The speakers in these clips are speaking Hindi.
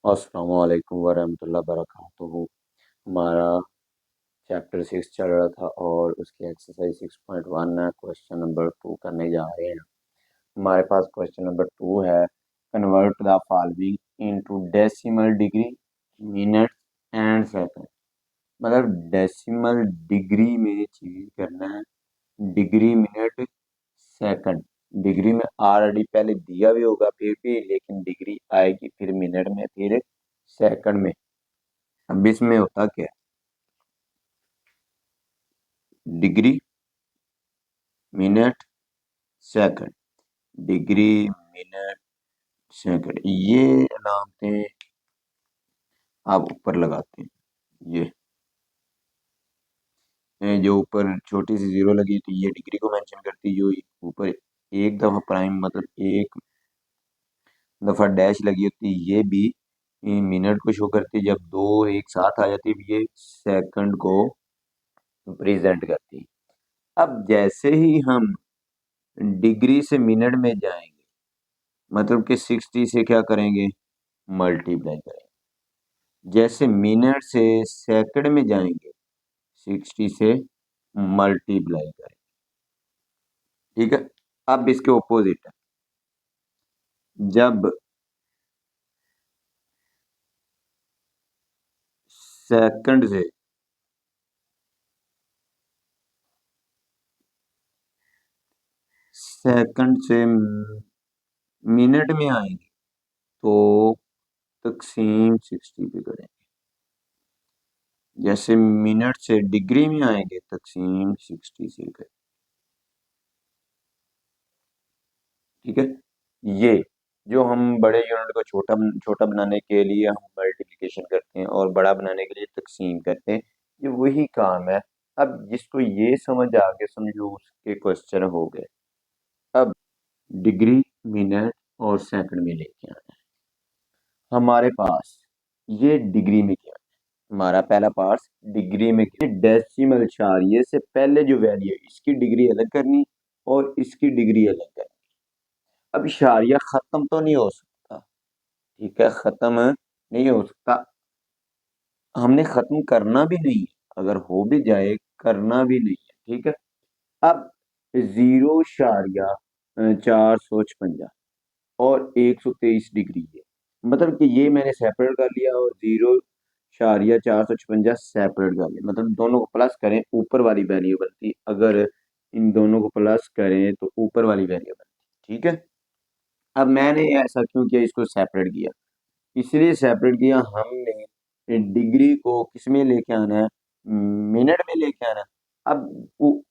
अस्सलामुअलैकुम वरहमतुल्लाहि वबरकातुहू। हमारा चैप्टर 6 चल रहा था और उसकी एक्सरसाइज 6.1 है। क्वेश्चन नंबर 2 करने जा रहे हैं। हमारे पास क्वेश्चन नंबर 2 है, convert the following into decimal degree, minute and second. मतलब डेसिमल डिग्री में चेंज करना है, डिग्री मिनट सेकंड। डिग्री में ऑलरेडी पहले दिया भी होगा फिर भी, लेकिन डिग्री आएगी फिर मिनट में फिर सेकंड में। अब इसमें होता क्या है, degree minute second, degree minute second, ये अलामतें आप ऊपर लगाते हैं। ये जो ऊपर छोटी सी जीरो लगी थी ये डिग्री को मेंशन करती है, जो ऊपर एक दफा प्राइम मतलब एक दफा डैश लगी होती है ये भी मिनट को शो करती है। जब दो एक साथ आ जाती है ये सेकंड को प्रेजेंट करती है। अब जैसे ही हम डिग्री से मिनट में जाएंगे, मतलब कि 60 से क्या करेंगे, मल्टीप्लाई करेंगे। जैसे मिनट से सेकंड में जाएंगे, 60 से मल्टीप्लाई करेंगे। ठीक है। अब इसके ऑपोजिट है, जब सेकंड से मिनट में आएंगे तो तकसीम 60 पे करेंगे। जैसे मिनट से डिग्री में आएंगे तकसीम 60 से करेंगे। ठीक है। ये जो हम बड़े यूनिट को छोटा छोटा बनाने के लिए हम मल्टीप्लिकेशन करते हैं और बड़ा बनाने के लिए तकसीम करते हैं, ये वही काम है। अब जिसको ये समझ आ गया समझो उसके क्वेश्चन हो गए। अब डिग्री मिनट और सेकंड में लेके आना है हमारे पास। ये डिग्री में क्या है, हमारा पहला पार्ट डिग्री में क्या, डेसिमल इशारिये से पहले जो वैल्यू है इसकी डिग्री अलग करनी और इसकी डिग्री अलग करनी। अब इशारिया खत्म तो नहीं हो सकता, ठीक है, खत्म नहीं हो सकता, हमने खत्म करना भी नहीं है, अगर हो भी जाए करना भी नहीं है। ठीक है। अब 0.456 और 123 डिग्री है, मतलब कि ये मैंने सेपरेट कर लिया और 0.456 सेपरेट कर लिया, मतलब दोनों को प्लस करें ऊपर वाली वैल्यू बनती, अगर इन दोनों को प्लस करें तो ऊपर वाली वैल्यू बनती। ठीक है। अब मैंने ऐसा क्यों किया, इसको सेपरेट किया, इसलिए सेपरेट किया हमने डिग्री को किस में लेके आना है, मिनट में लेके आना है। अब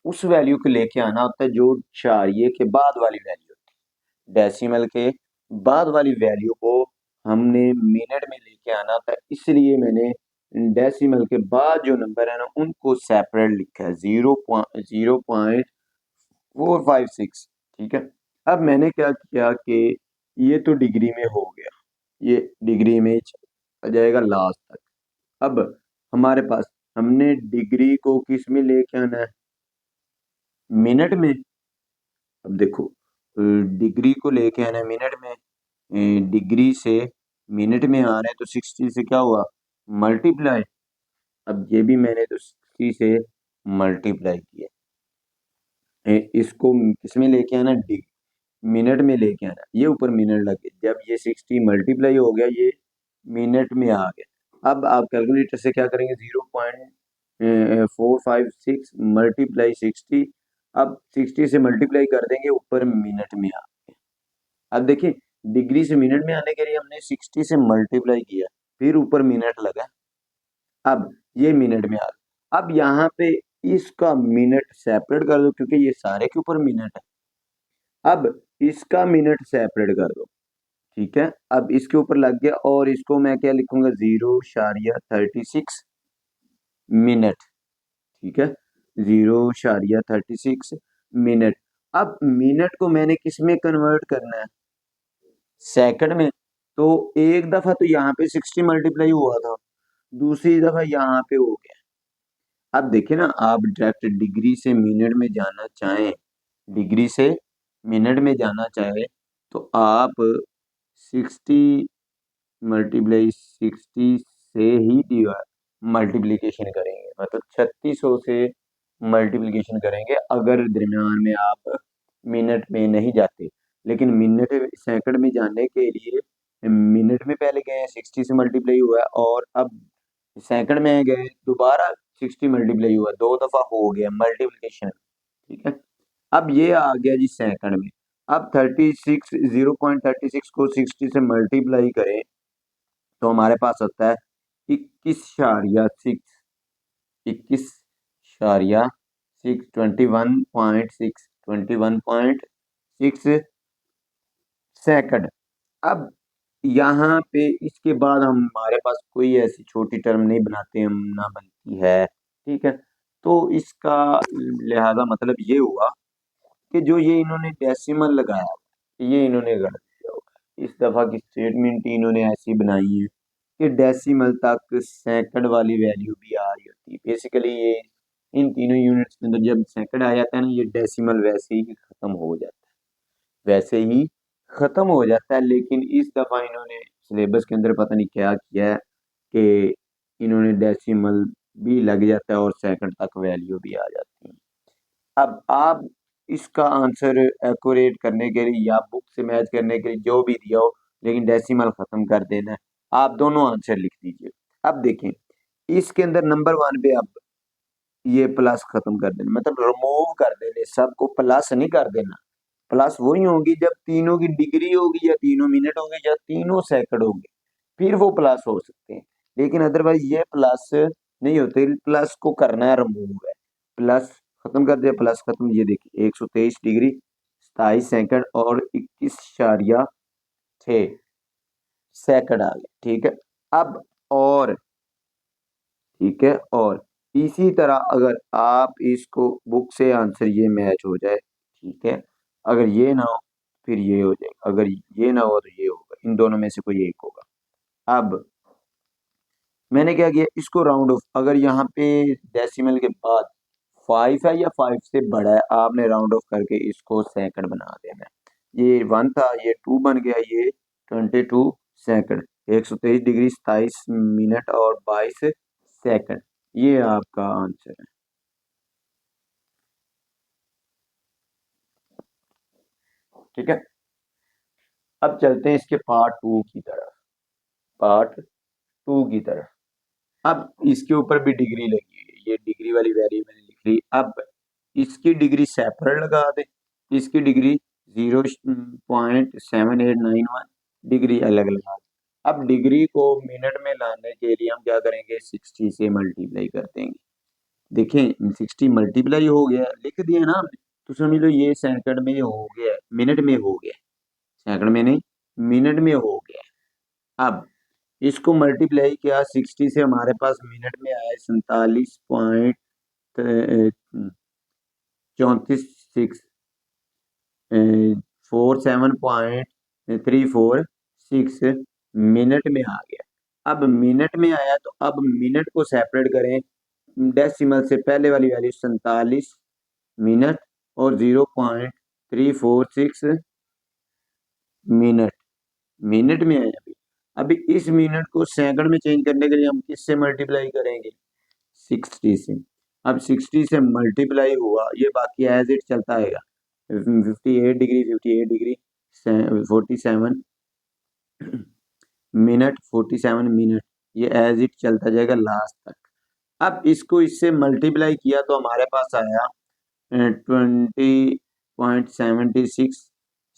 उस वैल्यू को लेके आना होता है जो इशारिये के बाद वाली वैल्यू होती है, डेसिमल के बाद वाली वैल्यू को हमने मिनट में लेके आना होता है, इसलिए मैंने डेसिमल के बाद जो नंबर है ना उनको सेपरेट लिखा है, 0.456। ठीक है। अब मैंने क्या किया कि ये तो डिग्री में हो गया, ये डिग्री में चला जाएगा लास्ट तक। अब हमारे पास हमने डिग्री को किस में लेके आना है, मिनट में। अब देखो डिग्री को लेके आना है मिनट में, डिग्री से मिनट में आ रहा है तो 60 से क्या हुआ, मल्टीप्लाई। अब ये भी मैंने तो 60 से मल्टीप्लाई किया। इसको किस में लेके आना, मिनट में लेके आना, ये ऊपर मिनट लगे, जब ये 60 मल्टीप्लाई हो गया ये मिनट में आ गया। अब आप कैलकुलेटर से क्या करेंगे, 0.456 मल्टीप्लाई 60, अब 60 से मल्टीप्लाई कर देंगे ऊपर मिनट में आ गया। अब देखिए डिग्री से मिनट में आने के लिए हमने 60 से मल्टीप्लाई किया फिर ऊपर मिनट लगा, अब ये मिनट में आ गया। अब यहाँ पे इसका मिनट सेपरेट कर दो क्योंकि ये सारे के ऊपर मिनट है। अब इसका मिनट सेपरेट कर दो। ठीक है। अब इसके ऊपर लग गया और इसको मैं क्या लिखूंगा, 0.36 मिनट। ठीक है। 0.36 मिनट। अब मिनट को मैंने किस में कन्वर्ट करना है, सेकंड में। तो एक दफा तो यहाँ पे 60 मल्टीप्लाई हुआ था, दूसरी दफा यहाँ पे हो गया। अब देखिए ना, आप डायरेक्ट डिग्री से मिनट में जाना चाहें, डिग्री से मिनट में जाना चाहे तो आप 60 मल्टीप्लाई 60 से ही मल्टीप्लिकेशन करेंगे, मतलब 3600 से मल्टीप्लिकेशन करेंगे अगर दरमियान में आप मिनट में नहीं जाते। लेकिन मिनट सेकंड में जाने के लिए मिनट में पहले गए 60 से मल्टीप्लाई हुआ है, और अब सेकंड में गए दोबारा 60 मल्टीप्लाई हुआ, दो दफा हो गया मल्टीप्लिकेशन। ठीक है, अब ये आ गया जी सेकंड में। अब 0.36 को 60 से मल्टीप्लाई करें तो हमारे पास होता है 21.6, 21.6, 21.6 सेकंड। अब यहाँ पे इसके बाद हमारे पास कोई ऐसी छोटी टर्म नहीं बनाते हम, ना बनती है। ठीक है, तो इसका लिहाजा मतलब ये हुआ कि जो ये इन्होंने डेसिमल लगाया ये इन्होंने गलत किया होगा। इस दफा की स्टेटमेंट इन्होंने ऐसी बनाई है कि डेसिमल तक सेकंड वाली वैल्यू भी आ रही होती है। बेसिकली ये इन तीनों यूनिट्स के अंदर जब सेकंड आ जाता है ना, ये डेसिमल वैसे ही खत्म हो जाता है, वैसे ही खत्म हो जाता है। लेकिन इस दफा इन्होंने सिलेबस के अंदर पता नहीं क्या किया है कि इन्होंने डेसिमल भी लग जाता है और सेकंड तक वैल्यू भी आ जाती है। अब आप इसका आंसर एक्यूरेट करने के लिए या बुक से मैच करने के लिए जो भी दिया हो, लेकिन डेसिमल खत्म कर देना है। आप दोनों आंसर लिख दीजिए। अब देखें, इसके अंदर नंबर 1 पे आप ये प्लस खत्म कर देना, मतलब रिमूव कर देने, सबको प्लस नहीं कर देना। प्लस वही होगी जब तीनों की डिग्री होगी, या तीनों मिनट होंगे, या तीनों सेकंड होंगे, फिर वो प्लस हो सकते हैं। लेकिन अदरवाइज ये प्लस नहीं होते। प्लस को करना है रिमूव है। प्लस खत्म कर दिया, प्लस खत्म। ये देखिए 123 डिग्री 27 सेकंड और 21.6 सेकंड आ गए। ठीक है, अब और ठीक है, और इसी तरह अगर आप इसको बुक से आंसर ये मैच हो जाए, ठीक है, अगर ये ना हो फिर ये हो जाएगा, अगर ये ना हो तो ये होगा, इन दोनों में से कोई एक होगा। अब मैंने क्या किया, इसको राउंड ऑफ, अगर यहाँ पे डेसिमल के बाद 5 है या 5 से बड़ा है, आपने राउंड ऑफ करके इसको सेकंड बना देना है। ये 1 था, ये 2 बन गया, ये 22 सेकंड। 123 डिग्री 27 मिनट और 22 सेकंड, ये आपका आंसर है। ठीक है, अब चलते हैं इसके पार्ट 2 की तरफ। पार्ट 2 की तरफ, अब इसके ऊपर भी डिग्री लगी हुई है, ये डिग्री वाली वैल्यू मैंने लिख ली। अब इसकी डिग्री सेपरेट लगा दे, इसकी डिग्री 0.7891 डिग्री अलग लगा दे। अब डिग्री को मिनट में लाने के लिए हम क्या करेंगे, 60 से मल्टीप्लाई कर देंगे। देखें 60 मल्टीप्लाई हो गया, लिख दिया ना हमने, तो समझ लो ये सेकंड में हो गया, मिनट में हो गया, सेकंड में नहीं, मिनट में हो गया। अब इसको मल्टीप्लाई किया 60 से, हमारे पास मिनट में आया 47.34 47.346 मिनट में आ गया। अब मिनट में आया तो अब मिनट को सेपरेट करें डेसिमल से, पहले वाली वैल्यू 47 मिनट और 0.346 मिनट, मिनट में आया अभी। अभी इस मिनट को सेकंड में चेंज करने के लिए हम किससे मल्टीप्लाई करेंगे, 60 से। अब 60 से मल्टीप्लाई हुआ, ये बाकी एज इट चलता आएगा। 58 डिग्री 58 डिग्री 47 मिनट 47 मिनट, ये एज इट चलता जाएगा लास्ट तक। अब इसको इससे मल्टीप्लाई किया तो हमारे पास आया 20.76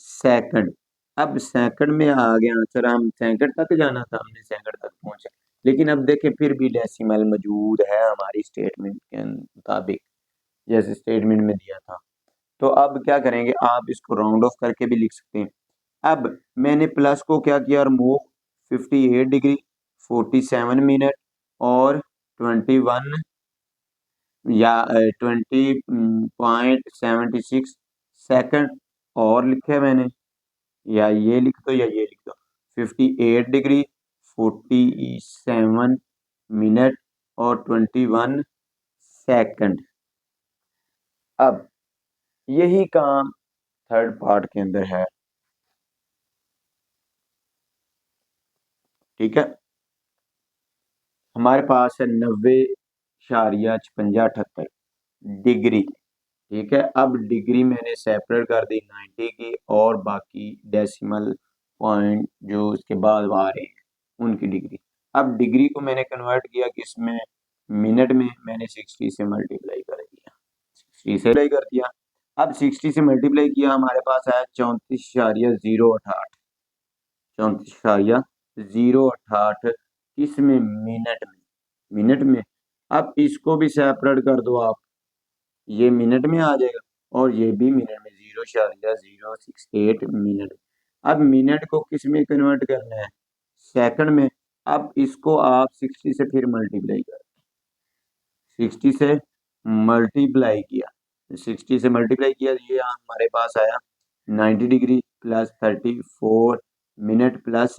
सेकंड। अब सेकंड में आ गया आंसर, हम सेकंड तक जाना था, हमने सेकंड तक पहुंचा। लेकिन अब देखें फिर भी डेसिमल मौजूद है हमारी स्टेटमेंट के मुताबिक, जैसे स्टेटमेंट में दिया था। तो अब क्या करेंगे, आप इसको राउंड ऑफ करके भी लिख सकते हैं। अब मैंने प्लस को क्या किया, रिमूव। 58 डिग्री 47 मिनट और 21 या 20.76 सेकंड और लिखे मैंने, या ये लिख दो या ये लिख दो। 58 डिग्री 47 मिनट और 21 सेकंड। अब यही काम थर्ड पार्ट के अंदर है। ठीक है। हमारे पास है 90.5678 डिग्री। ठीक है, अब डिग्री मैंने सेपरेट कर दी 90 की, और बाकी डेसिमल पॉइंट जो उसके बाद आ रहे हैं उनकी डिग्री। अब डिग्री को मैंने कन्वर्ट किया किसमें, मिनट में। मैंने 60 से मल्टीप्लाई कर दिया, 60 से मल्टीप्लाई कर दिया। अब 60 से मल्टीप्लाई किया, हमारे पास आया 34.068। 34.068 किसमें, मिनट में। मिनट में। अब इसको भी सेपरेट कर दो आप, ये मिनट में आ जाएगा, और ये भी मिनट में, 0.068 मिनट। अब मिनट को किस में कन्वर्ट करना है, सेकंड में। अब इसको आप 60 से फिर मल्टीप्लाई कर, 60 से मल्टीप्लाई किया, 60 से मल्टीप्लाई किया, ये हमारे पास आया 90 degree plus 34 minute plus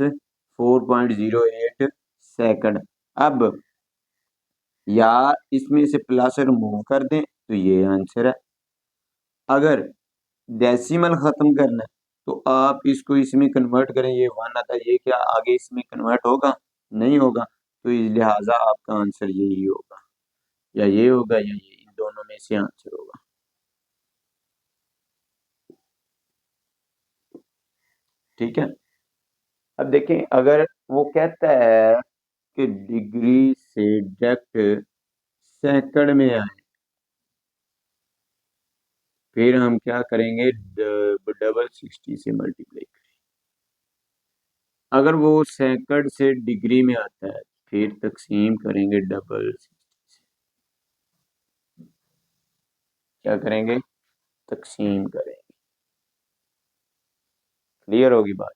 4.08 second. अब यार इसमें से प्लस रिमूव कर दें तो ये आंसर है। अगर डेसिमल खत्म करना है तो आप इसको इसमें कन्वर्ट करें, ये वन आता है, ये क्या आगे इसमें कन्वर्ट होगा, नहीं होगा, तो इस लिहाजा आपका आंसर यही होगा, या ये होगा या ये, इन दोनों में से आंसर होगा। ठीक है। अब देखें, अगर वो कहता है कि डिग्री से डायरेक्ट सेकंड में आए, फिर हम क्या करेंगे, डबल 60 से मल्टीप्लाई। अगर वो सेकंड से डिग्री में आता है, फिर तकसीम करेंगे डबल 60 से। क्या करेंगे, तकसीम करेंगे। क्लियर होगी बात।